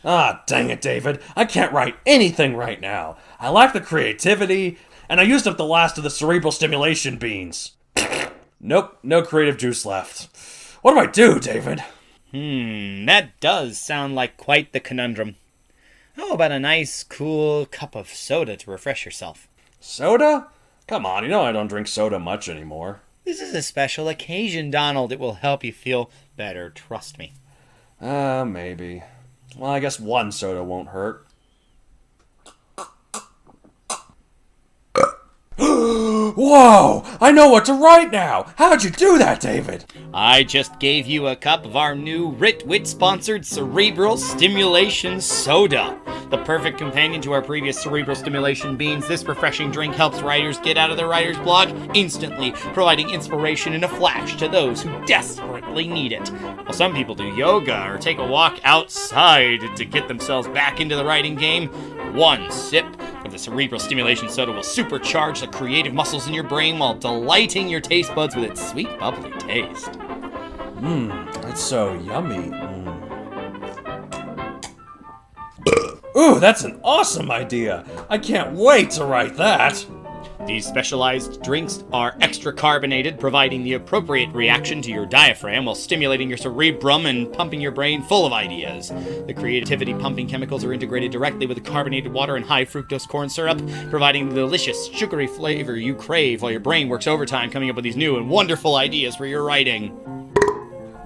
Ah, dang it, David. I can't write anything right now. I lack the creativity, and I used up the last of the cerebral stimulation beans. Nope, no creative juice left. What do I do, David? That does sound like quite the conundrum. How about a nice, cool cup of soda to refresh yourself? Soda? Come on, you know I don't drink soda much anymore. This is a special occasion, Donald. It will help you feel better, trust me. Maybe. Well, I guess one soda won't hurt. Whoa! I know what to write now! How'd you do that, David? I just gave you a cup of our new Writ-sponsored Cerebral Stimulation Soda. The perfect companion to our previous Cerebral Stimulation Beans, this refreshing drink helps writers get out of their writer's block instantly, providing inspiration in a flash to those who desperately need it. While some people do yoga or take a walk outside to get themselves back into the writing game, one sip of the Cerebral Stimulation Soda will supercharge the creative muscles in your brain while delighting your taste buds with its sweet, bubbly taste. That's so yummy. Ooh, that's an awesome idea. I can't wait to write that. These specialized drinks are extra carbonated, providing the appropriate reaction to your diaphragm while stimulating your cerebrum and pumping your brain full of ideas. The creativity pumping chemicals are integrated directly with the carbonated water and high fructose corn syrup, providing the delicious sugary flavor you crave while your brain works overtime coming up with these new and wonderful ideas for your writing.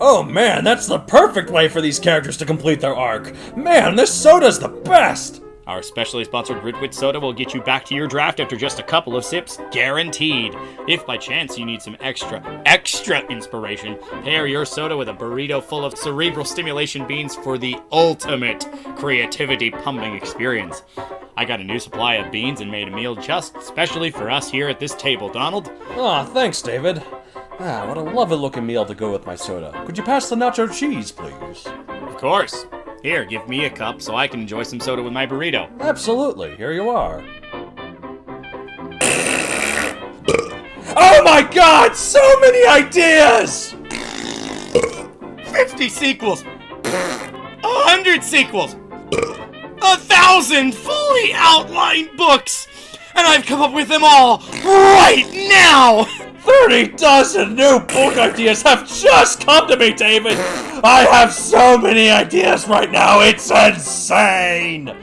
Oh man, that's the perfect way for these characters to complete their arc. Man, this soda's the best! Our specially sponsored Writ soda will get you back to your draft after just a couple of sips, guaranteed. If by chance you need some extra inspiration, pair your soda with a burrito full of cerebral stimulation beans for the ultimate creativity pumping experience. I got a new supply of beans and made a meal just specially for us here at this table, Donald. Aw, thanks, David. Ah, what a lovely looking meal to go with my soda. Could you pass the nacho cheese, please? Of course. Here, give me a cup so I can enjoy some soda with my burrito. Absolutely, here you are. Oh my god, so many ideas! 50 sequels! 100 sequels! 1,000 fully outlined books! And I've come up with them all right now! 30 dozen new book ideas have just come to me, David! I have so many ideas right now, it's insane!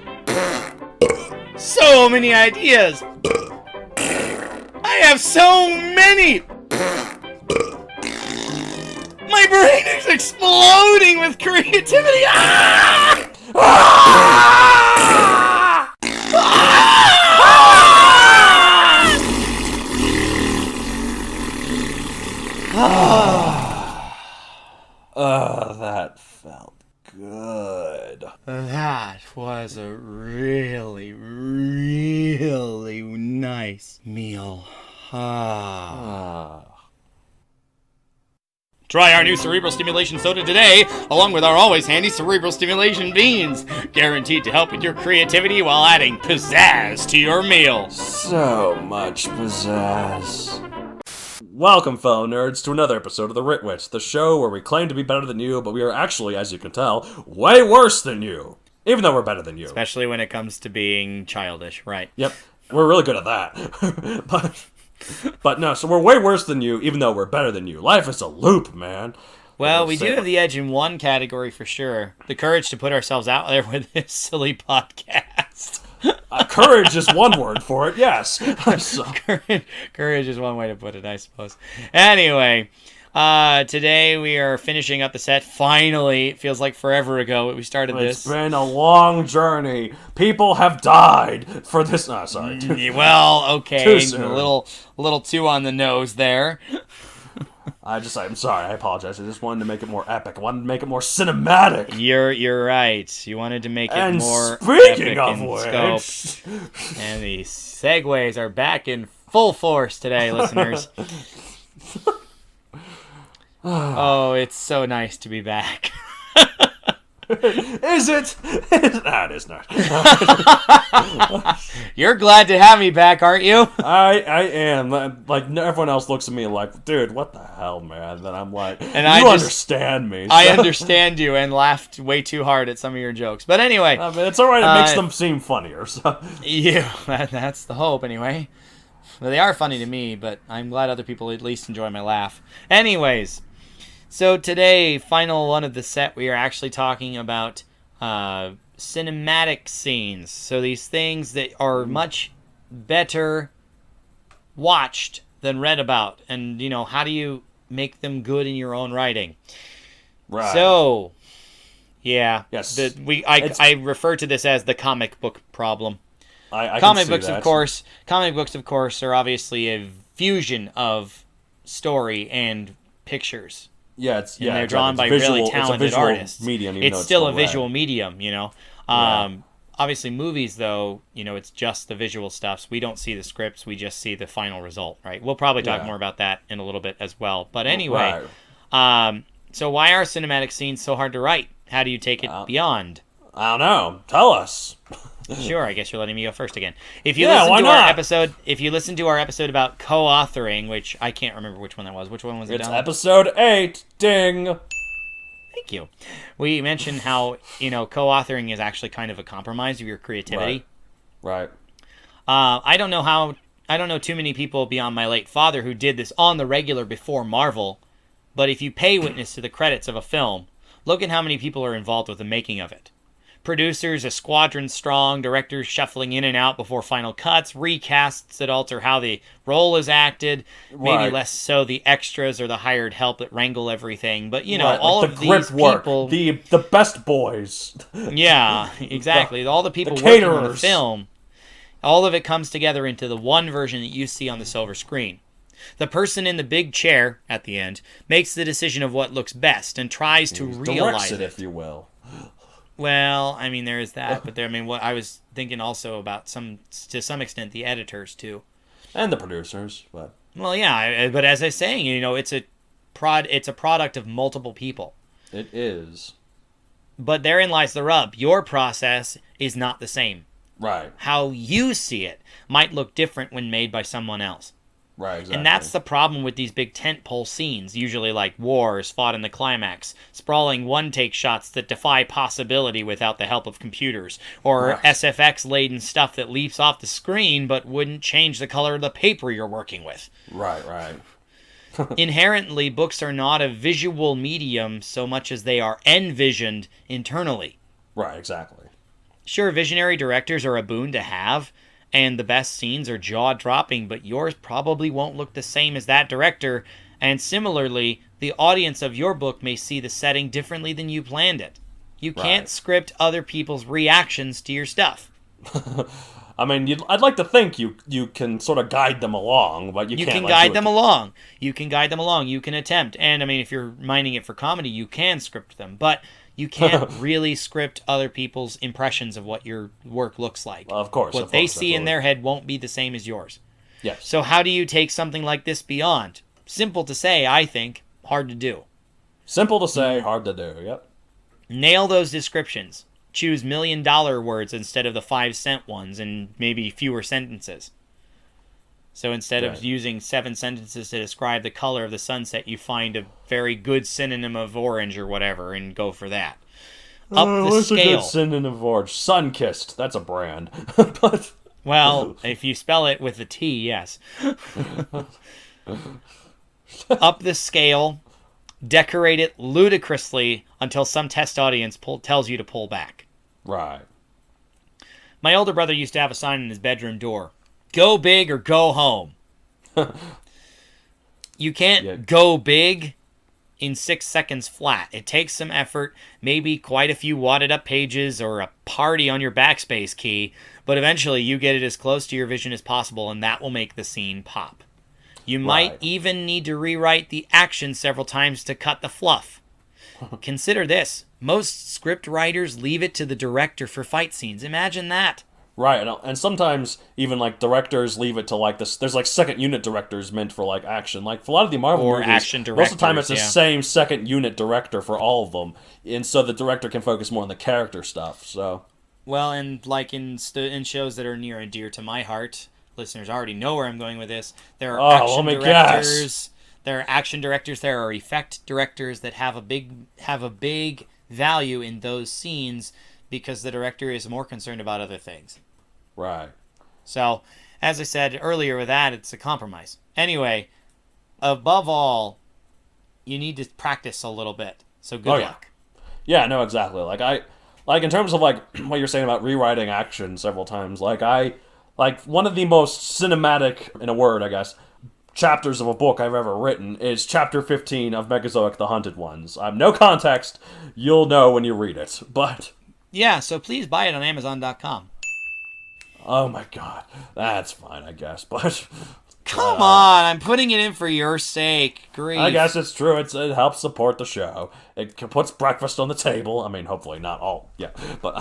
So many ideas! I have so many! My brain is exploding with creativity! Ah! Ah! That felt good. That was a really, really nice meal. Try our new Cerebral Stimulation Soda today, along with our always handy Cerebral Stimulation Beans, guaranteed to help with your creativity while adding pizzazz to your meal. So much pizzazz. Welcome, fellow nerds, to another episode of the Writ, the show where we claim to be better than you, but we are actually, as you can tell, way worse than you. Even though we're better than you. Especially when it comes to being childish, right? Yep, we're really good at that. But no, so we're way worse than you, even though we're better than you. Life is a loop, man. Well, we do have the edge in one category for sure. The courage to put ourselves out there with this silly podcast. Courage is one word for it, yes. So. Courage is one way to put it, I suppose. Anyway, today we are finishing up the set. Finally, it feels like forever ago we started this. It's been a long journey. People have died for this. No, sorry. Well, okay. Too soon. A little too on the nose there. I'm sorry, I apologize. I just wanted to make it more epic. I wanted to make it more cinematic. You're right. You wanted to make it more speaking epic of in which, scope. And the segues are back in full force today, listeners. Oh, it's so nice to be back. Is it? Nah, it is not. You're glad to have me back, aren't you? I am. Like, everyone else looks at me like, dude, what the hell, man? Then I'm like, And you understand me. I understand you and laughed way too hard at some of your jokes. But anyway. I mean, it's alright. It makes them seem funnier. So. Yeah, that's the hope anyway. Well, they are funny to me, but I'm glad other people at least enjoy my laugh. Anyways, so today, final one of the set, we are actually talking about cinematic scenes. So these things that are much better watched than read about. And, you know, how do you make them good in your own writing? Right. So, yeah. Yes. I refer to this as the comic book problem. I comic can see books, that. Comic books, of course, are obviously a fusion of story and pictures. Yeah, They're drawn by really talented artists. Medium, it's still a visual medium, you know. Obviously, movies, though, you know, it's just the visual stuff. So we don't see the scripts; we just see the final result, right? We'll probably talk more about that in a little bit as well. But anyway, so why are cinematic scenes so hard to write? How do you take it beyond? I don't know. Tell us. Sure, I guess you're letting me go first again. If you listen to our episode about co-authoring, which I can't remember which one that was. Which one was it? It's episode 8. Ding. Thank you. We mentioned how, you know, co-authoring is actually kind of a compromise of your creativity. Right. I don't know too many people beyond my late father who did this on the regular before Marvel, but if you pay witness to the credits of a film, look at how many people are involved with the making of it. Producers, a squadron strong, directors shuffling in and out before final cuts, recasts that alter how the role is acted, maybe less so the extras or the hired help that wrangle everything. But, you know, all of these people... The best boys. Yeah, exactly. All the people working on the film, all of it comes together into the one version that you see on the silver screen. The person in the big chair, at the end, makes the decision of what looks best and tries to realize it, if you will. Well, I mean, there is that, but what I was thinking also about to some extent, the editors too, and the producers. But well, yeah, but as I was saying, you know, it's a product of multiple people. It is. But therein lies the rub. Your process is not the same. Right. How you see it might look different when made by someone else. Right, exactly. And that's the problem with these big tentpole scenes, usually like wars fought in the climax, sprawling one-take shots that defy possibility without the help of computers, or SFX-laden stuff that leaps off the screen but wouldn't change the color of the paper you're working with. Right. Inherently, books are not a visual medium so much as they are envisioned internally. Right, exactly. Sure, visionary directors are a boon to have, and the best scenes are jaw-dropping, but yours probably won't look the same as that director, and similarly, the audience of your book may see the setting differently than you planned it. You can't script other people's reactions to your stuff. I mean, I'd like to think you can sort of guide them along, but you can't. You can guide them along. You can guide them along. You can attempt. And, I mean, if you're minding it for comedy, you can script them. But you can't really script other people's impressions of what your work looks like. Well, of course. What they see in their head won't be the same as yours. Yes. So how do you take something like this beyond? Simple to say, I think. Hard to do. Simple to say, hard to do. Yep. Nail those descriptions. Choose $1 million words instead of the 5-cent ones and maybe fewer sentences. So instead of using 7 sentences to describe the color of the sunset, you find a very good synonym of orange or whatever and go for that. Up the what's scale. A good synonym of orange? Sun-kissed. That's a brand. But well, if you spell it with a T, yes. Up the scale. Decorate it ludicrously until some test audience tells you to pull back. Right. My older brother used to have a sign in his bedroom door. Go big or go home. You can't go big in 6 seconds flat. It takes some effort, maybe quite a few wadded up pages or a party on your backspace key, but eventually you get it as close to your vision as possible, and that will make the scene pop. You might even need to rewrite the action several times to cut the fluff. Consider this. Most script writers leave it to the director for fight scenes. Imagine that. Right, and sometimes even like directors leave it to like this. There's like second unit directors meant for like action. Like for a lot of the Marvel Or movies, action most of the time it's the directors, yeah. same second unit director for all of them, and so the director can focus more on the character stuff. So Well, and like in shows that are near and dear to my heart, listeners already know where I'm going with this. There are action let me directors. guess. There are action directors. There are effect directors that have a big value in those scenes because the director is more concerned about other things. right, So, as I said earlier with that, it's a compromise. Anyway, above all, you need to practice a little bit. So good luck. yeah, no, exactly. Like in terms of like what you're saying about rewriting action several times. Like one of the most cinematic, in a word, I guess, chapters of a book I've ever written is chapter 15 of Megazoic: The Hunted Ones. No context. You'll know when you read it, but. Yeah, so please buy it on Amazon.com. Oh my god, that's fine, I guess. But Come on, I'm putting it in for your sake. Grief. I guess it's true. It helps support the show. It puts breakfast on the table. I mean, hopefully not all. Yeah, but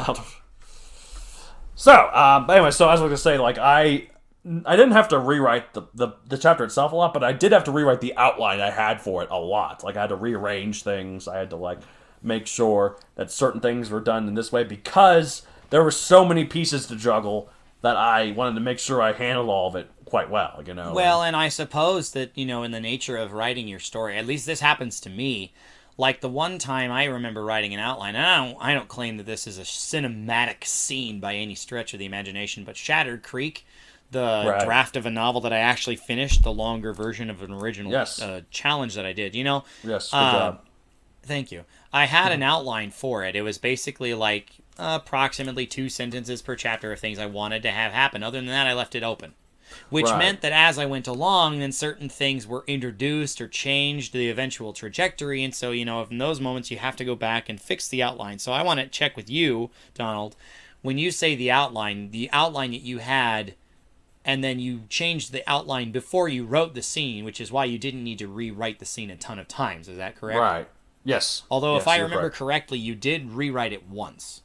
anyway, so as I was gonna say, like I didn't have to rewrite the chapter itself a lot, but I did have to rewrite the outline I had for it a lot. Like I had to rearrange things. I had to like make sure that certain things were done in this way because there were so many pieces to juggle that I wanted to make sure I handled all of it quite well, you know. Well, and I suppose that, you know, in the nature of writing your story, at least this happens to me, like the one time I remember writing an outline, and I don't claim that this is a cinematic scene by any stretch of the imagination, but Shattered Creek, the draft of a novel that I actually finished, the longer version of an original challenge that I did, you know. Yes, good job. Thank you. I had an outline for it. It was basically like approximately 2 sentences per chapter of things I wanted to have happen. Other than that, I left it open. Which meant that as I went along, then certain things were introduced or changed the eventual trajectory. And so, you know, in those moments, you have to go back and fix the outline. So I want to check with you, Donald. When you say the outline that you had, and then you changed the outline before you wrote the scene, which is why you didn't need to rewrite the scene a ton of times. Is that correct? Right. Yes. Although, yes, if I remember correctly, you did rewrite it once.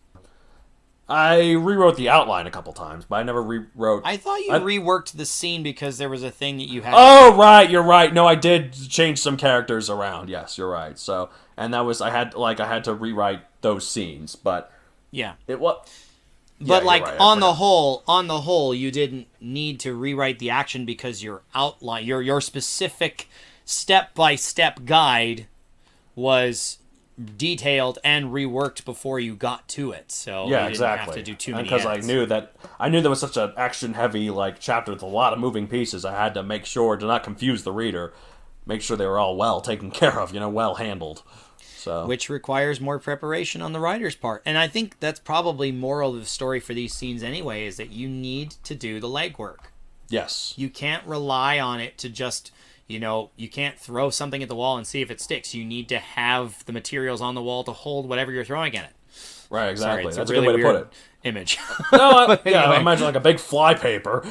I rewrote the outline a couple times, but I never rewrote... I thought you reworked the scene because there was a thing that you had... Oh, right, you're right. No, I did change some characters around. Yes, you're right. So, and that was... I had to rewrite those scenes, but... Yeah. It was... But yeah, like right, on the whole, you didn't need to rewrite the action because your outline, your specific step-by-step guide was detailed and reworked before you got to it. So yeah, you didn't have to do too many because edits. I knew there was such an action-heavy like chapter with a lot of moving pieces. I had to make sure to not confuse the reader, make sure they were all well taken care of, well handled. So. Which requires more preparation on the writer's part. And I think that's probably moral of the story for these scenes anyway, is that you need to do the legwork. Yes. You can't rely on it to just, you can't throw something at the wall and see if it sticks. You need to have the materials on the wall to hold whatever you're throwing at it. Right, exactly. Sorry, that's a a really good way to weird put it. Image. No, I imagine like a big flypaper.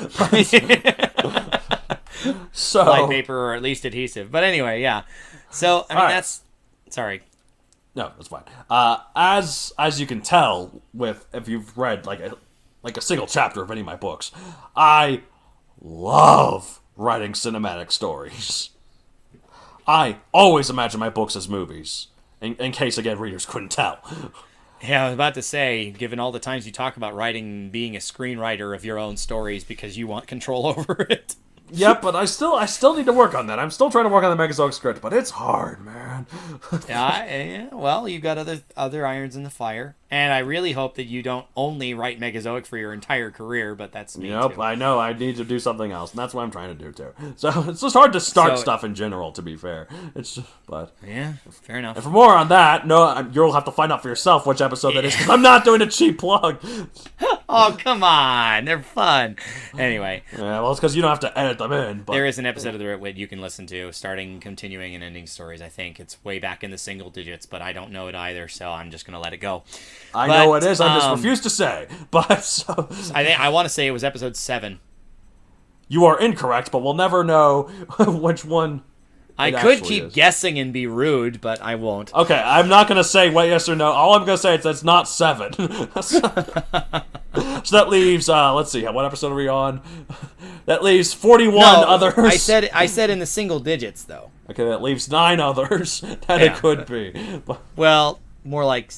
So Flypaper or at least adhesive. But anyway, yeah. So, I mean, that's... Sorry. No, that's fine. As you can tell, if you've read like a single chapter of any of my books, I love writing cinematic stories. I always imagine my books as movies, in case again readers couldn't tell. Yeah, I was about to say, given all the times you talk about writing, being a screenwriter of your own stories because you want control over it. Yep, but I still need to work on that. I'm still trying to work on the Megazoic script, but it's hard, man. Yeah, well, you've got other irons in the fire, and I really hope that you don't only write Megazoic for your entire career, but that's me too. I know. I need to do something else, and that's what I'm trying to do too. So it's just hard to start stuff in general, to be fair. Yeah, fair enough. And for more on that, you'll have to find out for yourself which episode that is, because I'm not doing a cheap plug. Oh, come on. They're fun. Anyway. Yeah, well, it's because you don't have to edit them in. But... There is an episode of The Writ you can listen to, starting, continuing, and ending stories, I think. It's way back in the single digits, but I don't know it either, so I'm just going to let it go. I know what it is, I just refuse to say. But so... I want to say it was episode 7. You are incorrect, but we'll never know which one... I could keep guessing and be rude, but I won't. Okay, I'm not going to say yes or no. All I'm going to say is that's not 7. So that leaves, let's see, what episode are we on? That leaves 41 No, others. I said in the single digits, though. Okay, that leaves 9 others that it could be. But, well, more like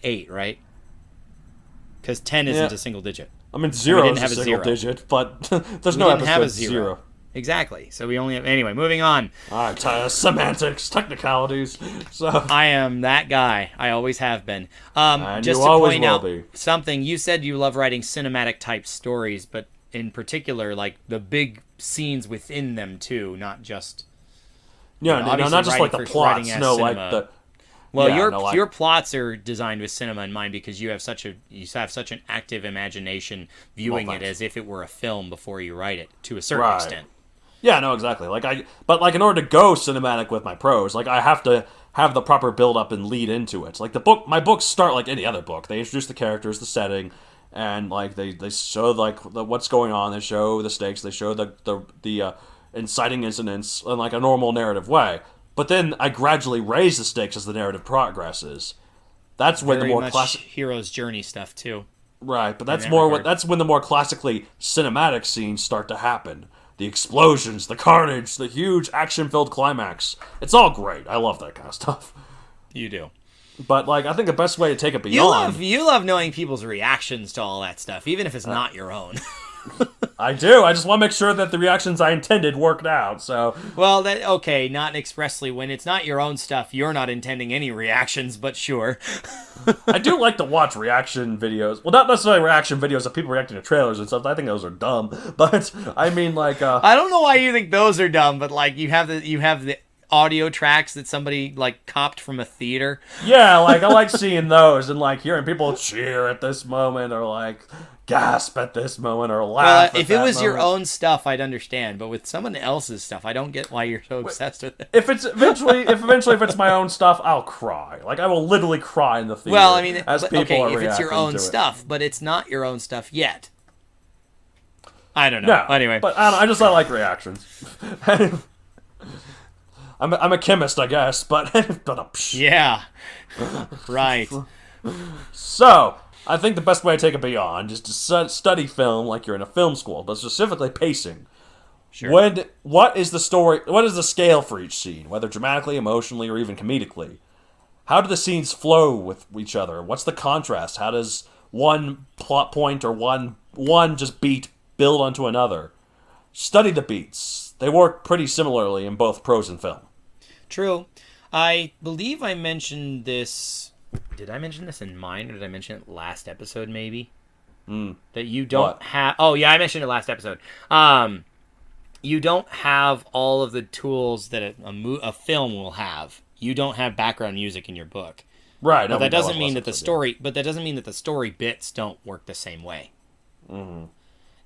8, right? Because 10 isn't a single digit. I mean, 0 is a single single digit, but there's no episode have a 0. Exactly. So we only have... Anyway, moving on. All right, semantics, technicalities. So I am that guy. I always have been. And just you to always point will out be. something, you said you love writing cinematic type stories, but in particular, like the big scenes within them too, not just... Yeah, no, not just like the plots. No, cinema. like the... Well, yeah, your plots are designed with cinema in mind because you have such an active imagination viewing it as if it were a film before you write it to a certain extent. Yeah, no, exactly. But in order to go cinematic with my prose, like I have to have the proper build up and lead into it. Like my books start like any other book. They introduce the characters, the setting, and like they show like what's going on. They show the stakes. They show the inciting incidents in like a normal narrative way. But then I gradually raise the stakes as the narrative progresses. That's when Very the more much classic hero's journey stuff too. Right, but that's when the more classically cinematic scenes start to happen. The explosions, the carnage, the huge action-filled climax. It's all great. I love that kind of stuff. You do. But like, I think the best way to take it beyond... You love knowing people's reactions to all that stuff, even if it's not your own. I do. I just want to make sure that the reactions I intended worked out, so... Well, okay, not expressly. When it's not your own stuff, you're not intending any reactions, but sure. I do like to watch reaction videos. Well, not necessarily reaction videos of people reacting to trailers and stuff. I think those are dumb. But, I mean, like... I don't know why you think those are dumb, but, like, you have the audio tracks that somebody, like, copped from a theater. Yeah, like, I like seeing those and, like, hearing people cheer at this moment or, like... gasp at this moment or laugh. If it was your own stuff, I'd understand. But with someone else's stuff, I don't get why you're so obsessed with it. If it's my own stuff, I'll cry. Like I will literally cry in the theater. Well, I mean, if it's your own stuff, but it's not your own stuff yet. I don't know. No, anyway, but I like reactions. I'm a chemist, I guess, but yeah, right. So. I think the best way to take it beyond is to study film like you're in a film school, but specifically pacing. Sure. What is the story? What is the scale for each scene, whether dramatically, emotionally, or even comedically? How do the scenes flow with each other? What's the contrast? How does one plot point or one just beat build onto another? Study the beats. They work pretty similarly in both prose and film. True. I believe I mentioned this... Did I mention this in mine, or did I mention it last episode, maybe? That you don't have... Oh, yeah, I mentioned it last episode. You don't have all of the tools that a film will have. You don't have background music in your book. Right. But that doesn't mean that the story... But that doesn't mean that the story bits don't work the same way. Mm-hmm.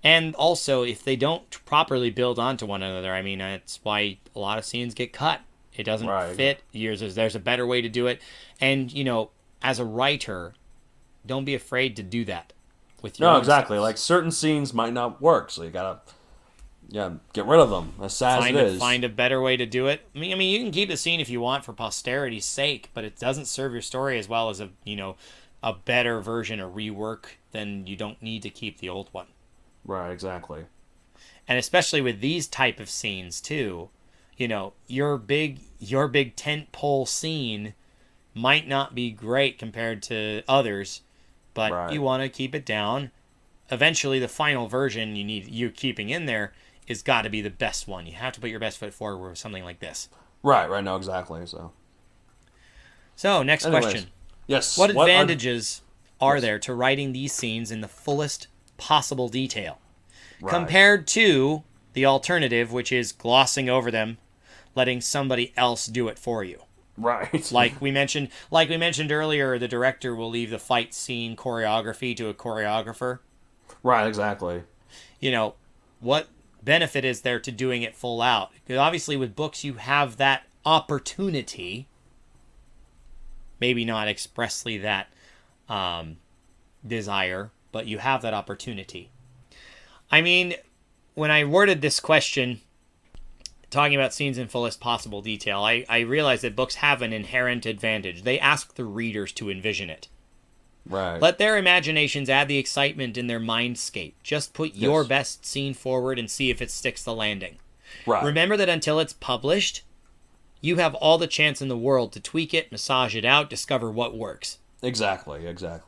And also, if they don't properly build onto one another, I mean, that's why a lot of scenes get cut. It doesn't fit. There's a better way to do it. And, as a writer, don't be afraid to do that with your own exactly. stuff. Like, certain scenes might not work, so you gotta get rid of them, as sad as it is. Find a better way to do it. I mean, you can keep the scene if you want for posterity's sake, but it doesn't serve your story as well as a better version, a rework, then you don't need to keep the old one. Right, exactly. And especially with these type of scenes, too, your big tent pole scene might not be great compared to others, but you want to keep it down. Eventually, the final version you keeping in there is got to be the best one. You have to put your best foot forward with something like this. Right, no, exactly. So next question. Yes. What advantages are there to writing these scenes in the fullest possible detail, compared to the alternative, which is glossing over them, letting somebody else do it for you? Right. Like we mentioned earlier, the director will leave the fight scene choreography to a choreographer. Right, exactly. What benefit is there to doing it full out? Because obviously with books you have that opportunity. Maybe not expressly that desire, but you have that opportunity. I mean, when I worded this question, talking about scenes in fullest possible detail, I realize that books have an inherent advantage. They ask the readers to envision it. Right. Let their imaginations add the excitement in their mindscape. Just put your best scene forward and see if it sticks the landing. Right. Remember that until it's published, you have all the chance in the world to tweak it, massage it out, discover what works. Exactly.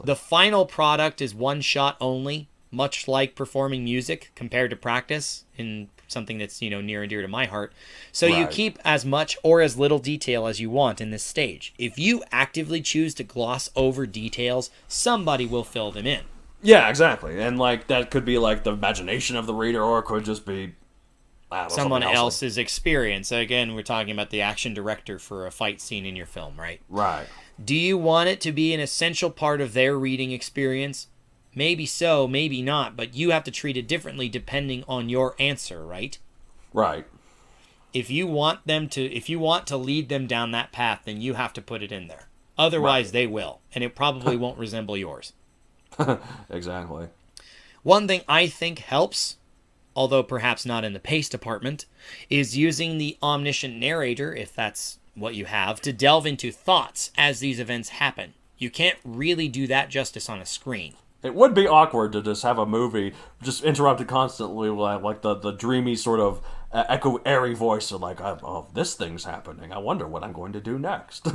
The final product is one shot only, much like performing music compared to practice, in something that's, near and dear to my heart. So you keep as much or as little detail as you want in this stage. If you actively choose to gloss over details, somebody will fill them in. Yeah, exactly. And that could be the imagination of the reader, or it could just be someone else's experience. Again, we're talking about the action director for a fight scene in your film, right? Right. Do you want it to be an essential part of their reading experience? Maybe so, maybe not, but you have to treat it differently depending on your answer, right? Right. If you want to lead them down that path, then you have to put it in there. Otherwise, they will, and it probably won't resemble yours. Exactly. One thing I think helps, although perhaps not in the pace department, is using the omniscient narrator, if that's what you have, to delve into thoughts as these events happen. You can't really do that justice on a screen. It would be awkward to just have a movie just interrupted constantly with the dreamy sort of airy voice of oh, this thing's happening. I wonder what I'm going to do next.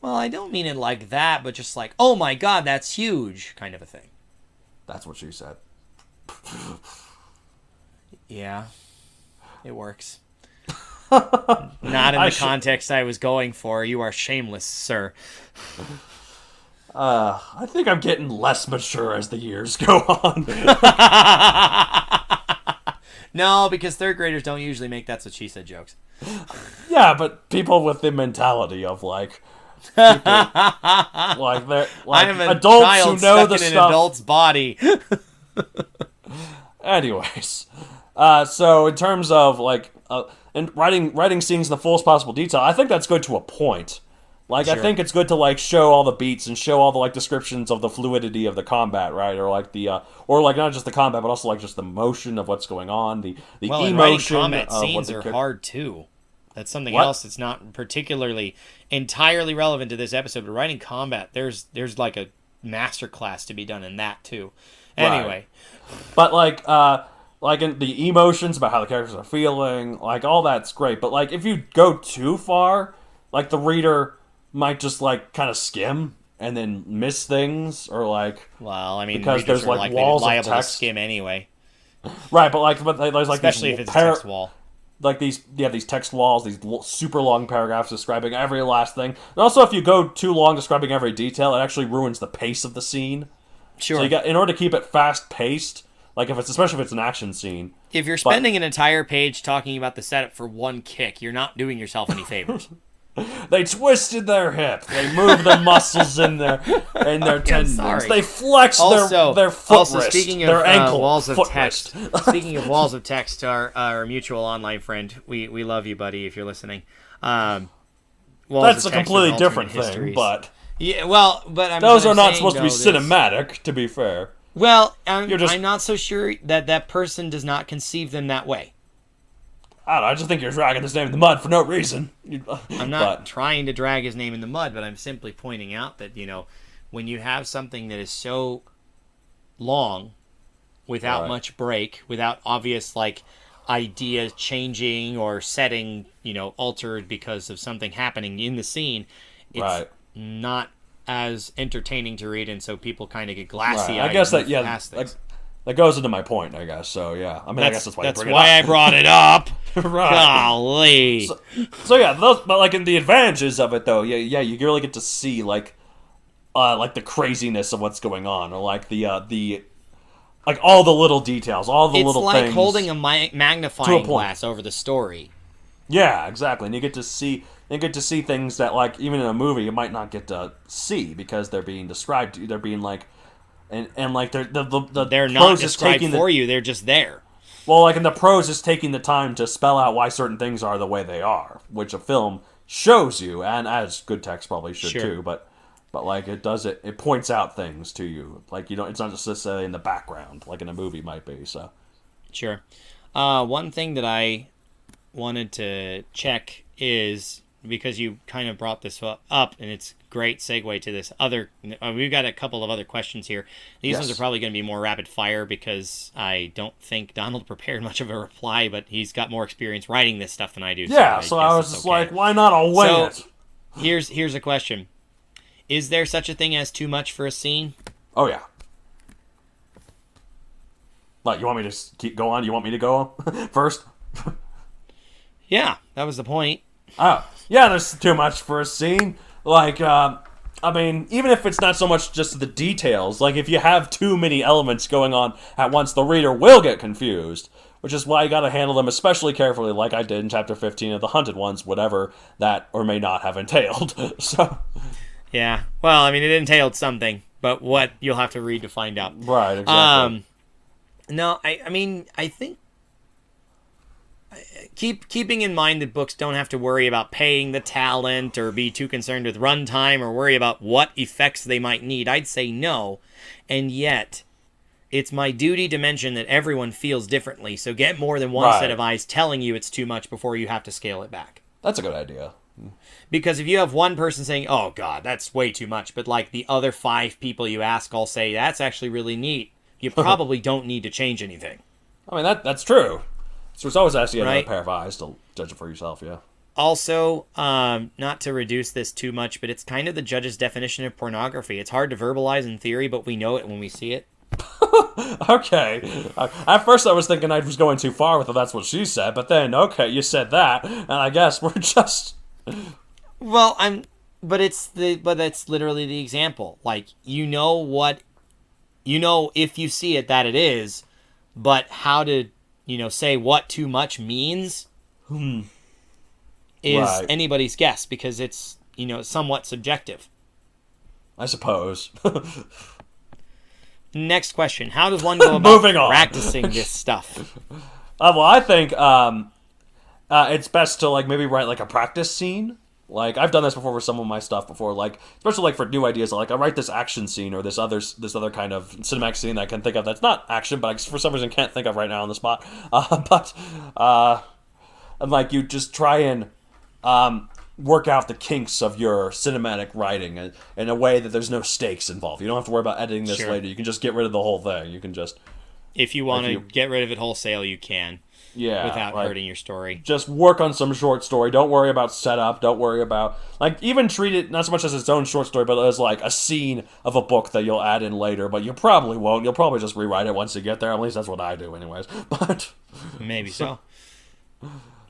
Well, I don't mean it like that, but just oh my god, that's huge, kind of a thing. That's what she said. Yeah, it works. Not in the context I was going for. You are shameless, sir. I think I'm getting less mature as the years go on. No, because third graders don't usually make that's what she said jokes. Yeah, but people with the mentality of people, they're I am a adults child who know stuck the in an stuff. adult's body. Anyways, so in terms of and writing scenes in the fullest possible detail, I think that's good to a point. Sure. I think it's good to show all the beats and show all the descriptions of the fluidity of the combat, right? Or not just the combat, but also just the motion of what's going on, the emotion. Writing combat scenes are hard too. That's something else that's not particularly entirely relevant to this episode. But writing combat, there's a master class to be done in that too. Anyway, but in the emotions about how the characters are feeling, all that's great. But if you go too far, the reader might just kind of skim and then miss things, or well, I mean, because there's walls of text. To skim anyway, right? But there's especially if it's a text wall. These text walls, these super long paragraphs describing every last thing. And also, if you go too long describing every detail, it actually ruins the pace of the scene. Sure. So in order to keep it fast paced, especially if it's an action scene. If you're spending an entire page talking about the setup for one kick, you're not doing yourself any favors. They twisted their hip. They moved their muscles in their tendons. They flexed their foot wrist. Speaking of their ankle, walls of foot text, wrist. Speaking of walls of text, our mutual online friend, we love you, buddy, if you're listening. That's a completely different thing, but yeah, well, but those are not supposed to be cinematic. To be fair, well, I'm not so sure that person does not conceive them that way. I don't know, I just think you're dragging his name in the mud for no reason. I'm not trying to drag his name in the mud, but I'm simply pointing out that, when you have something that is so long, without much break, without obvious, idea changing or setting, altered because of something happening in the scene, it's not as entertaining to read, and so people kind of get glassy-eyed. I guess that goes into my point, I guess. So yeah, I guess that's why I brought it up. Right. Golly. So yeah, but in the advantages of it though, yeah, you really get to see the craziness of what's going on, or the all the little details, all the little things. It's like holding a magnifying glass over the story. Yeah, exactly, and you get to see things that even in a movie you might not get to see because they're being described to you. They're being And they're not described for you. They're just there. Well, and the prose is taking the time to spell out why certain things are the way they are, which a film shows you, and as good text probably should too. But it does it. It points out things to you. It's not just necessarily in the background like in a movie might be. So sure. One thing that I wanted to check is because you kind of brought this up, and it's great segue to this other. We've got a couple of other questions here. These ones are probably going to be more rapid fire because I don't think Donald prepared much of a reply, but he's got more experience writing this stuff than I do. Yeah, so I was just like, why not? I'll wing it. Here's a question: is there such a thing as too much for a scene? Oh yeah. Like, you want me to keep going? You want me to go first? Yeah, that was the point. Oh, yeah, there's too much for a scene. Like, I mean, even if it's not so much just the details, like, if you have too many elements going on at once, the reader will get confused, which is why you gotta handle them especially carefully, like I did in Chapter 15 of The Hunted Ones, whatever that or may not have entailed. So, yeah, well, I mean, it entailed something, but what, you'll have to read to find out. Right, exactly. No, I mean, I think keeping in mind that books don't have to worry about paying the talent or be too concerned with runtime or worry about what effects they might need, I'd say no. And yet, it's my duty to mention that everyone feels differently, so get more than one set of eyes telling you it's too much before you have to scale it back. That's a good idea. Because if you have one person saying, oh god, that's way too much, but like the other 5 people you ask all say, that's actually really neat, you probably don't need to change anything. I mean, that's true. So it's always asking right? another pair of eyes to judge it for yourself, yeah. Also, not to reduce this too much, but it's kind of the judge's definition of pornography. It's hard to verbalize in theory, but we know it when we see it. Okay. At first I was thinking I was going too far with it, that's what she said, but then, okay, you said that, and I guess we're just... Well, but that's literally the example. Like, you know if you see it that it is, but how to, say what too much means is anybody's guess, because it's, somewhat subjective. I suppose. Next question. How does one go about practicing this stuff? Well, I think it's best to, like, maybe write, like, a practice scene. Like, I've done this before for some of my stuff before, like, especially, like, for new ideas. Like, I write this action scene or this other kind of cinematic scene that I can think of that's not action, but I, for some reason, can't think of right now on the spot. And, like, you just try and work out the kinks of your cinematic writing in a way that there's no stakes involved. You don't have to worry about editing this later. You can just get rid of the whole thing. You can just... If you want to get rid of it wholesale, you can. Yeah. Without hurting your story. Just work on some short story. Don't worry about setup. Don't worry about... Like, even treat it not so much as its own short story, but as, like, a scene of a book that you'll add in later. But you probably won't. You'll probably just rewrite it once you get there. At least that's what I do anyways. But... Maybe so.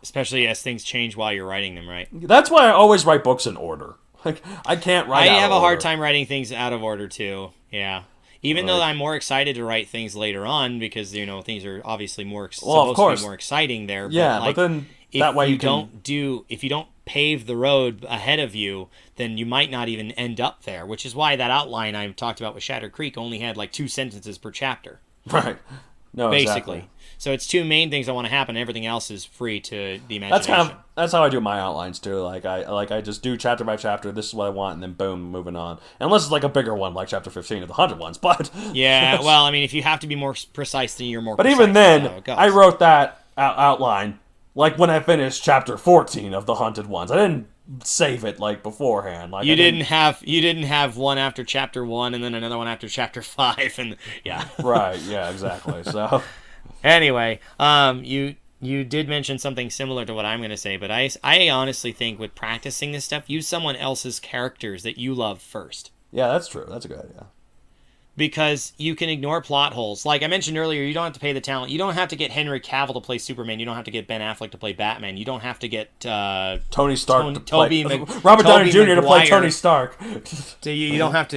Especially as things change while you're writing them, right? That's why I always write books in order. Like, I can't write I have a hard time writing things out of order, too. Yeah. Even though I'm more excited to write things later on because, things are obviously supposed to be more exciting there. Yeah, but then that way you if you don't pave the road ahead of you, then you might not even end up there, which is why that outline I talked about with Shattered Creek only had like 2 sentences per chapter. Right. No, basically. Exactly. So it's 2 main things I want to happen. Everything else is free to the imagination. That's how I do my outlines too. Like I just do chapter by chapter. This is what I want, and then boom, moving on. Unless it's like a bigger one, like chapter 15 of the 100 Ones. But yeah, well, I mean, if you have to be more precise, then you're more. But precise. even then, I wrote that outline like when I finished chapter 14 of the Hunted Ones. I didn't save it like beforehand. Like you didn't have one after chapter 1 and then another one after chapter 5, and yeah. Right. Yeah. Exactly. So. Anyway, you did mention something similar to what I'm going to say, but I honestly think with practicing this stuff, use someone else's characters that you love first. Yeah, that's true. That's a good idea. Because you can ignore plot holes. Like I mentioned earlier, you don't have to pay the talent. You don't have to get Henry Cavill to play Superman. You don't have to get Ben Affleck to play Batman. You don't have to get Tony Stark to play Robert Downey Jr. to play Tony Stark. You don't have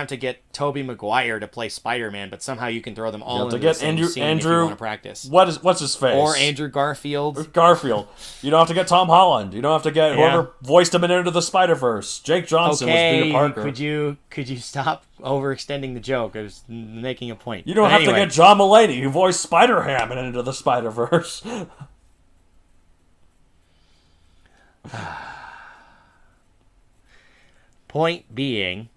to get Tobey Maguire to play Spider-Man, but somehow you can throw them all into the same scene if you want to practice. What's his face? Or Andrew Garfield. You don't have to get Tom Holland. You don't have to get whoever voiced him in Into the Spider-Verse. Jake Johnson was Peter Parker. Could you stop overextending the joke? I was making a point. You don't have to get John Mulaney, who voiced Spider-Ham in Into the Spider-Verse. Point being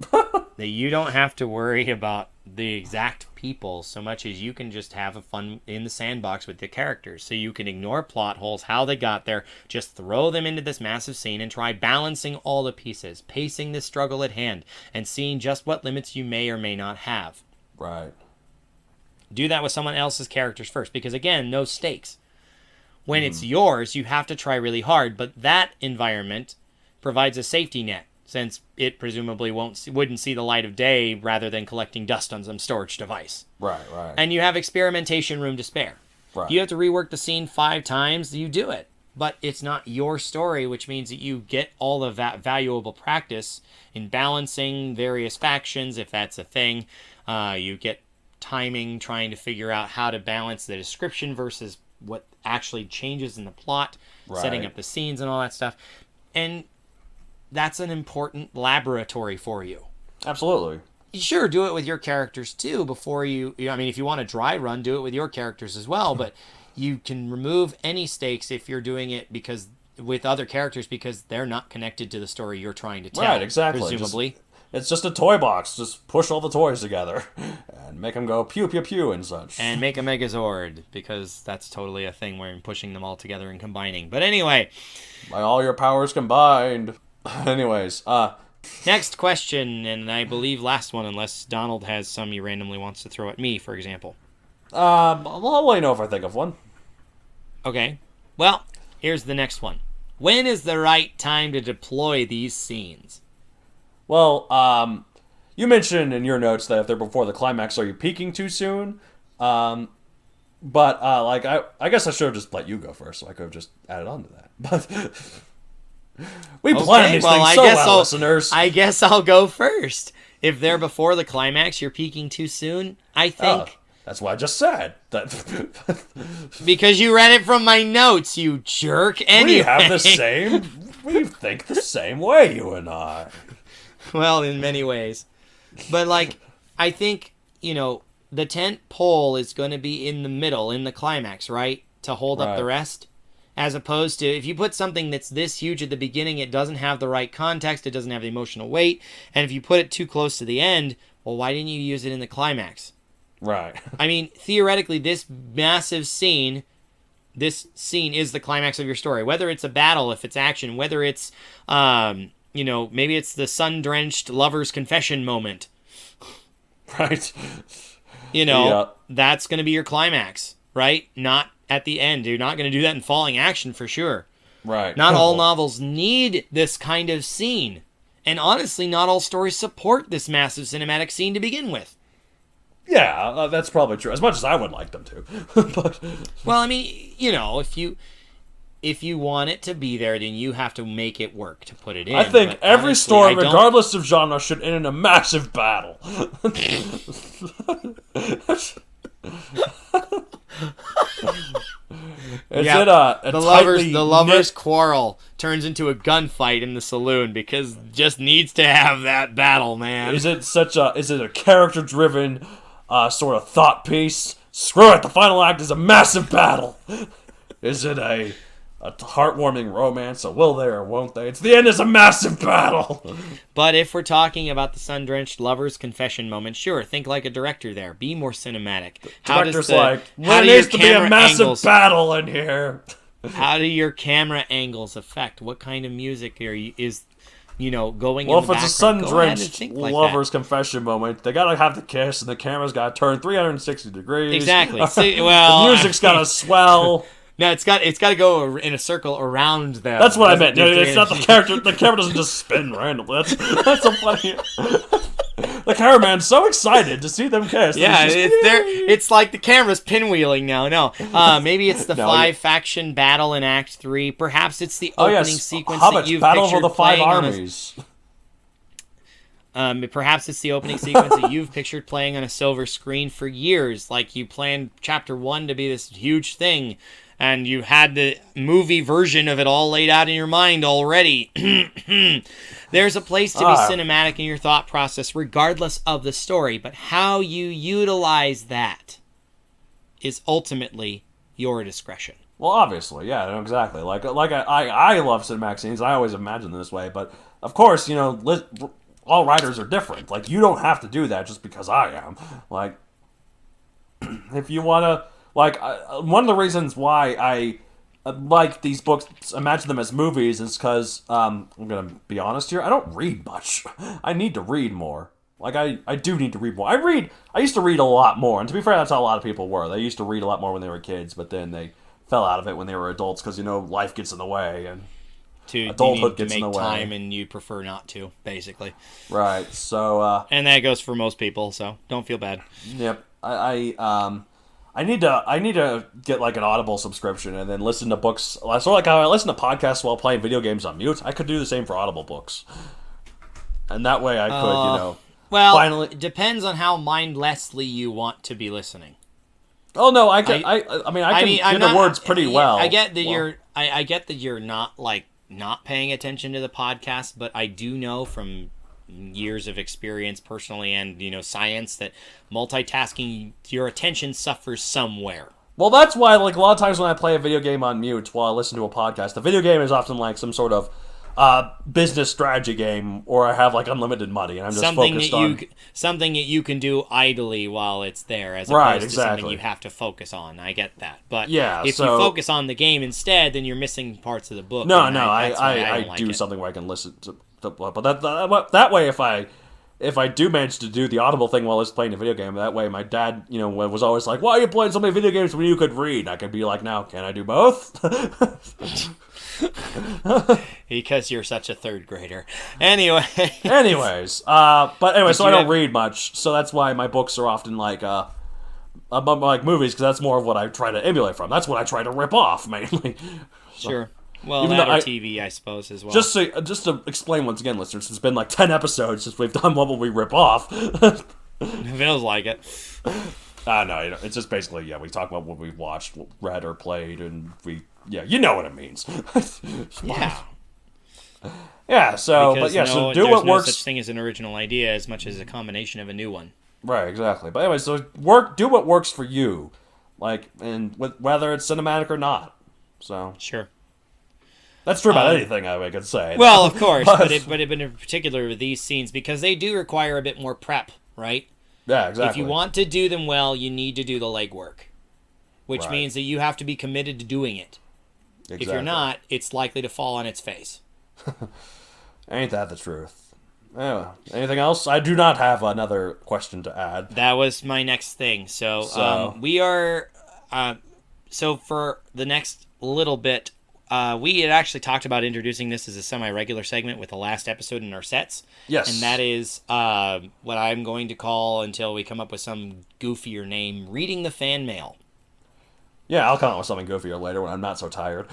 that you don't have to worry about the exact people so much as you can just have a fun in the sandbox with the characters. So you can ignore plot holes, how they got there, just throw them into this massive scene and try balancing all the pieces, pacing the struggle at hand, and seeing just what limits you may or may not have. Right. Do that with someone else's characters first, because again, no stakes. When it's yours, you have to try really hard, but that environment provides a safety net, since it presumably wouldn't see the light of day rather than collecting dust on some storage device. Right. And you have experimentation room to spare. Right. You have to rework the scene 5 times, you do it. But it's not your story, which means that you get all of that valuable practice in balancing various factions, if that's a thing. You get timing, trying to figure out how to balance the description versus what actually changes in the plot, setting up the scenes and all that stuff. And that's an important laboratory for you. Absolutely. Sure, do it with your characters too before you... I mean, if you want a dry run, do it with your characters as well, but you can remove any stakes if you're doing it with other characters because they're not connected to the story you're trying to tell. Right, exactly. Presumably. It's just a toy box. Just push all the toys together and make them go pew, pew, pew and such. And make a Megazord, because that's totally a thing where you're pushing them all together and combining. But anyway. By all your powers combined. Anyways, next question, and I believe last one, unless Donald has some he randomly wants to throw at me, for example. I'll let you know if I think of one. Okay. Well, here's the next one. When is the right time to deploy these scenes? Well, you mentioned in your notes that if they're before the climax, are you peaking too soon? But I guess I should have just let you go first, so I could have just added on to that. But we plan these things so well, listeners. I guess I'll go first. If they're before the climax, you're peaking too soon, I think. That's what I just said. Because you read it from my notes, you jerk. Anyway. We think the same way, you and I. Well, in many ways. But, I think, the tent pole is going to be in the middle, in the climax, right? To hold up the rest. As opposed to, if you put something that's this huge at the beginning, it doesn't have the right context, it doesn't have the emotional weight, and if you put it too close to the end, well, why didn't you use it in the climax? Right. I mean, theoretically, this massive scene, is the climax of your story. Whether it's a battle, if it's action, whether it's, maybe it's the sun-drenched lover's confession moment. Right. That's going to be your climax, right? Not at the end. You're not going to do that in falling action for sure. Right. Not all novels need this kind of scene. And honestly, not all stories support this massive cinematic scene to begin with. Yeah, that's probably true. As much as I would like them to. But... Well, I mean, if you want it to be there, then you have to make it work to put it in. I think every story, regardless of genre, should end in a massive battle. The lovers quarrel turns into a gunfight in the saloon because it just needs to have that battle, man. Is it a character driven sort of thought piece? Screw it, the final act is a massive battle. Is it a heartwarming romance, so will they or won't they? It's the end is a massive battle. But if we're talking about the sun-drenched lover's confession moment, sure, think like a director there. Be more cinematic. There needs to be a massive battle in here. How do your camera angles affect? What kind of music going well, in the background? Well, if it's a sun-drenched lover's confession moment, they gotta have the kiss, and the camera's gotta turn 360 degrees. Exactly. The music's gotta swell. No, it's got to go in a circle around them. That's what I meant. It's not the character. The camera doesn't just spin randomly. That's so funny. The cameraman's so excited to see them kiss. Yeah, it's like the camera's pinwheeling now. No, maybe it's the 5-faction battle in Act 3. Perhaps it's the opening sequence that you've Battle pictured for the Five playing Armies. Perhaps it's the opening sequence that you've pictured playing on a silver screen for years. Like you planned Chapter 1 to be this huge thing. And you had the movie version of it all laid out in your mind already. There's a place to be cinematic in your thought process, regardless of the story. But how you utilize that is ultimately your discretion. Well, obviously, yeah, no, exactly. Like I love cinematic scenes. I always imagine them this way. But of course, all writers are different. Like, you don't have to do that just because I am. Like, if you want to, like, one of the reasons why I like these books, imagine them as movies, is because, I'm going to be honest here, I don't read much. I need to read more. Like, I do need to read more. I used to read a lot more, and to be fair, that's how a lot of people were. They used to read a lot more when they were kids, but then they fell out of it when they were adults, because, life gets in the way, and adulthood gets in the way. To make time, and you prefer not to, basically. Right, so... and that goes for most people, so don't feel bad. Yep. I need to get like an Audible subscription and then listen to books. Sort of like how I listen to podcasts while playing video games on mute. I could do the same for Audible books, and that way I could, Well, finally. It depends on how mindlessly you want to be listening. Oh no, I can hear the words pretty well. I get that I get that you're not like not paying attention to the podcast, but I do know from years of experience personally and science that multitasking, your attention suffers somewhere. Well, that's why like a lot of times when I play a video game on mute while I listen to a podcast, the video game is often like some sort of business strategy game, or I have like unlimited money and I'm just focused on something that you can do idly while it's there, as opposed to something you have to focus on. I get that, but if you focus on the game instead, then you're missing parts of the book. I do something where I can listen to. But that way, if I do manage to do the Audible thing while I was playing the video game, that way my dad, was always like, "Why are you playing so many video games when you could read?" And I could be like, "Now, can I do both?" Because you're such a third grader. Anyways, so I don't read much, so that's why my books are often like movies, because that's more of what I try to emulate from. That's what I try to rip off mainly. Sure. Well, that or TV, I suppose, as well. Just to explain once again, listeners, it's been like 10 episodes since we've done what will we rip off. It feels like it. No, it's just basically, we talk about what we've watched, read, or played, and you know what it means. Yeah. Yeah, so, because so do what works. There's no such thing as an original idea as much as a combination of a new one. Right, exactly. But anyway, so do what works for you, and whether it's cinematic or not. So sure. That's true about anything I could say. Well, of course, but in particular with these scenes, because they do require a bit more prep, right? Yeah, exactly. If you want to do them well, you need to do the legwork, which means that you have to be committed to doing it. Exactly. If you're not, it's likely to fall on its face. Ain't that the truth? Anyway, anything else? I do not have another question to add. That was my next thing. So we are... so for the next little bit... we had actually talked about introducing this as a semi-regular segment with the last episode in our sets. Yes. And that is what I'm going to call, until we come up with some goofier name, Reading the Fan Mail. Yeah, I'll come up with something goofier later when I'm not so tired.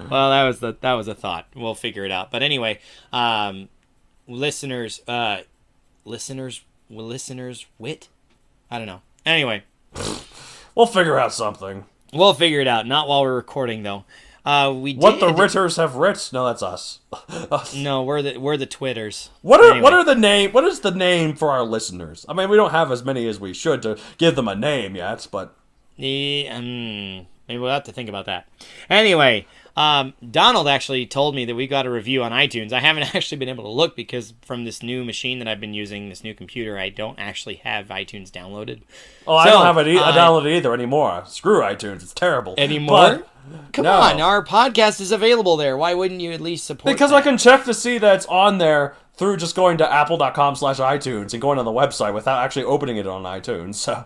Well, that was a thought. We'll figure it out. But anyway, listeners, wit? I don't know. Anyway. We'll figure out something. We'll figure it out. Not while we're recording, though. What the Ritters have writ? No, that's us. No, we're the Twitters. What is the name for our listeners? I mean, we don't have as many as we should to give them a name yet, but maybe we'll have to think about that. Anyway, Donald actually told me that we got a review on iTunes. I haven't actually been able to look because from this new machine that I've been using, this new computer, I don't actually have iTunes downloaded. Oh, I don't have it downloaded either anymore. Screw iTunes. It's terrible. Anymore? Come on, our podcast is available there. Why wouldn't you at least support Because that? I can check to see that it's on there through just going to apple.com/iTunes and going on the website without actually opening it on iTunes. So.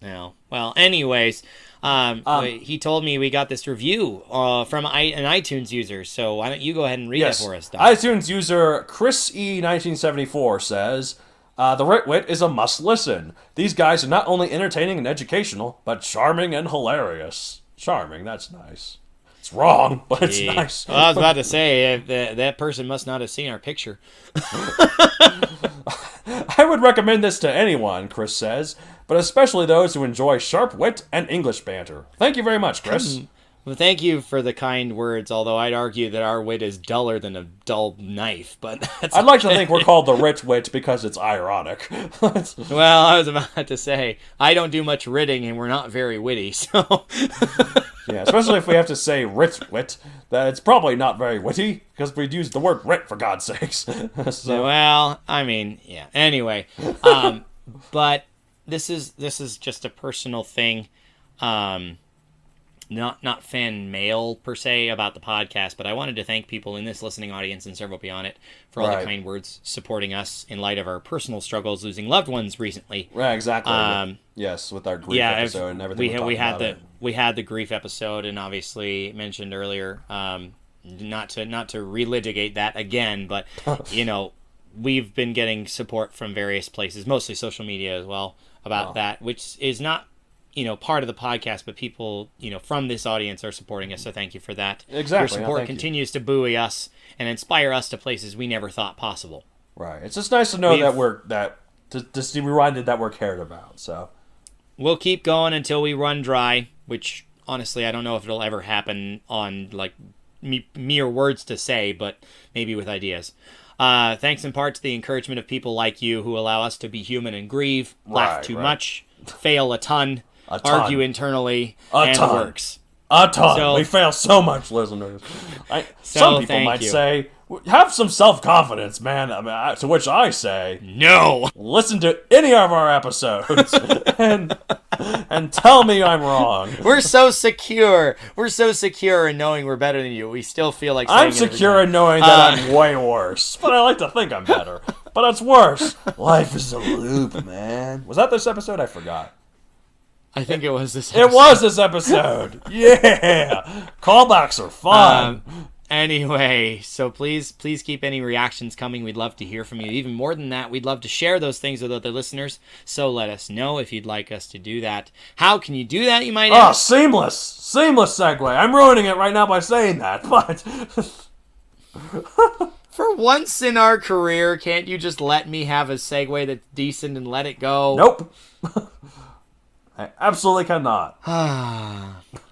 No. Well, anyways, he told me we got this review from an iTunes user, so why don't you go ahead and read that for us, Doc? iTunes user Chris E1974 says, the Writ Wit is a must-listen. These guys are not only entertaining and educational, but charming and hilarious. Charming, that's nice. It's wrong, but it's nice. Well, I was about to say, that person must not have seen our picture. I would recommend this to anyone, Chris says, but especially those who enjoy sharp wit and English banter. Thank you very much, Chris. Well, thank you for the kind words, although I'd argue that our wit is duller than a dull knife, but I'd like to think we're called the Writ Wit because it's ironic. Well, I was about to say, I don't do much writting and we're not very witty, so... Yeah, especially if we have to say writ, that it's probably not very witty, because we'd use the word writ, for God's sakes. So, Well, I mean, yeah. Anyway, but this is just a personal thing. Not fan mail per se about the podcast, but I wanted to thank people in this listening audience and several beyond it for all the kind words supporting us in light of our personal struggles losing loved ones recently. Right, exactly. Yes, with our grief episode and everything. We had the grief episode, and obviously mentioned earlier, not to relitigate that again, but we've been getting support from various places, mostly social media as well, about that, which is not part of the podcast, but people, from this audience are supporting us, so thank you for that. Exactly. Your support continues to buoy us and inspire us to places we never thought possible. Right. It's just nice to know to see reminded that we're cared about, so. We'll keep going until we run dry, which, honestly, I don't know if it'll ever happen on, mere words to say, but maybe with ideas. Thanks in part to the encouragement of people like you who allow us to be human and grieve, laugh too much, fail a ton, argue internally, and the works. A ton. So, we fail so much, listeners. Some people might say, have some self-confidence, man. To which I say, no. Listen to any of our episodes and tell me I'm wrong. We're so secure. We're so secure in knowing we're better than you. We still feel like I'm secure in knowing that I'm way worse, but I like to think I'm better. But it's worse. Life is a loop, man. Was that this episode? I forgot. I think it was this episode. It was this episode. Yeah. Callbacks are fun. Anyway, so please keep any reactions coming. We'd love to hear from you. Even more than that, we'd love to share those things with other listeners. So let us know if you'd like us to do that. How can you do that, you might ask? Seamless segue. I'm ruining it right now by saying that, but... For once in our career, can't you just let me have a segue that's decent and let it go? Nope. I absolutely cannot.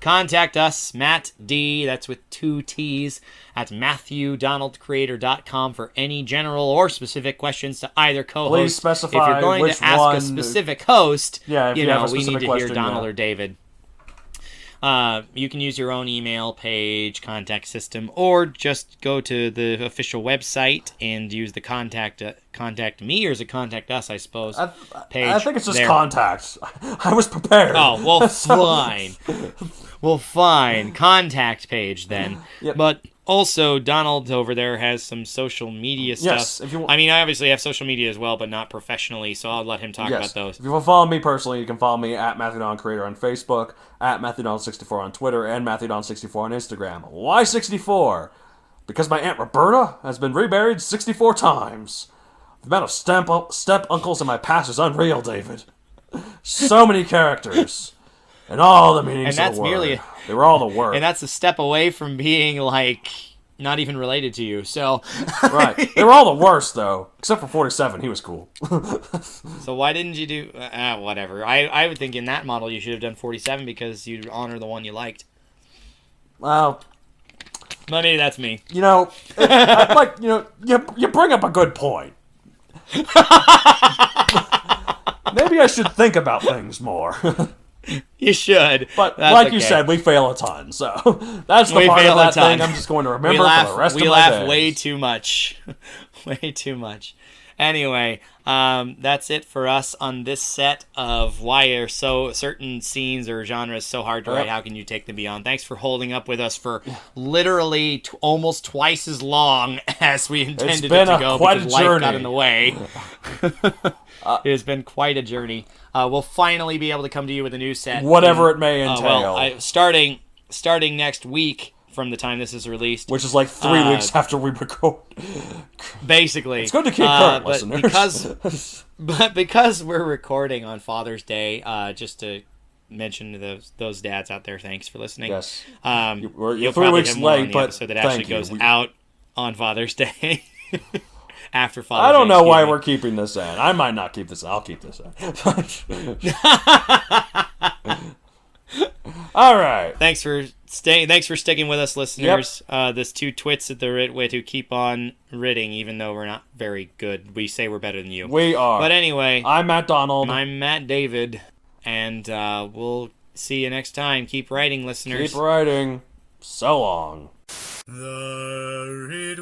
Contact us, Matt D, that's with 2 T's, at MatthewDonaldCreator.com for any general or specific questions to either co-host. Please specify if you're going which to ask one a specific host, you have a we need specific to question, hear Donald or David. You can use your own email page, contact system, or just go to the official website and use the contact me, or is it contact us, I suppose, page. I think it's just there. Contact. I was prepared. Oh, well, fine. Well, fine. Contact page, then. Yep. But also, Donald over there has some social media stuff. Yes, if you want. I mean, I obviously have social media as well, but not professionally, so I'll let him talk about those. If you want to follow me personally, you can follow me at MatthewDonCreator on Facebook, at MatthewDonald64 on Twitter, and MatthewDon64 on Instagram. Why 64? Because my Aunt Roberta has been reburied 64 times. The amount of step uncles in my past is unreal, David. So many characters. And all the meanings of the word. They were all the word. And that's a step away from being, not even related to you, so... Right. They were all the worst, though. Except for 47. He was cool. So why didn't you do... whatever. I would think in that model you should have done 47 because you'd honor the one you liked. Well... But maybe that's me. You bring up a good point. Maybe I should think about things more. You should. But like you said, we fail a ton, so that's the part of that thing I'm just going to remember for the rest of my days. We laugh way too much. Way too much. Anyway, that's it for us on this set of why are certain scenes or genres so hard to write. How can you take them beyond? Thanks for holding up with us for literally almost twice as long as we intended it to go because life got in the way. It has been quite a journey. We'll finally be able to come to you with a new set. Whatever it may entail. Starting next week from the time this is released. Which is 3 weeks after we record. Basically. It's good to keep current, listeners. Because we're recording on Father's Day, just to mention to those dads out there, thanks for listening. Yes. You're 3 weeks late, but episode that actually goes out on Father's Day. After Father's Day. I don't know why me. We're keeping this in. I might not keep this in. I'll keep this in. All right. Thanks for sticking with us, listeners. Yep. This 2 twits at the Writ who keep on writting, even though we're not very good. We say we're better than you. We are. But anyway, I'm Matt Donald. I'm Matt David, and we'll See you next time. Keep writing, listeners. Keep writing. So long. The Writ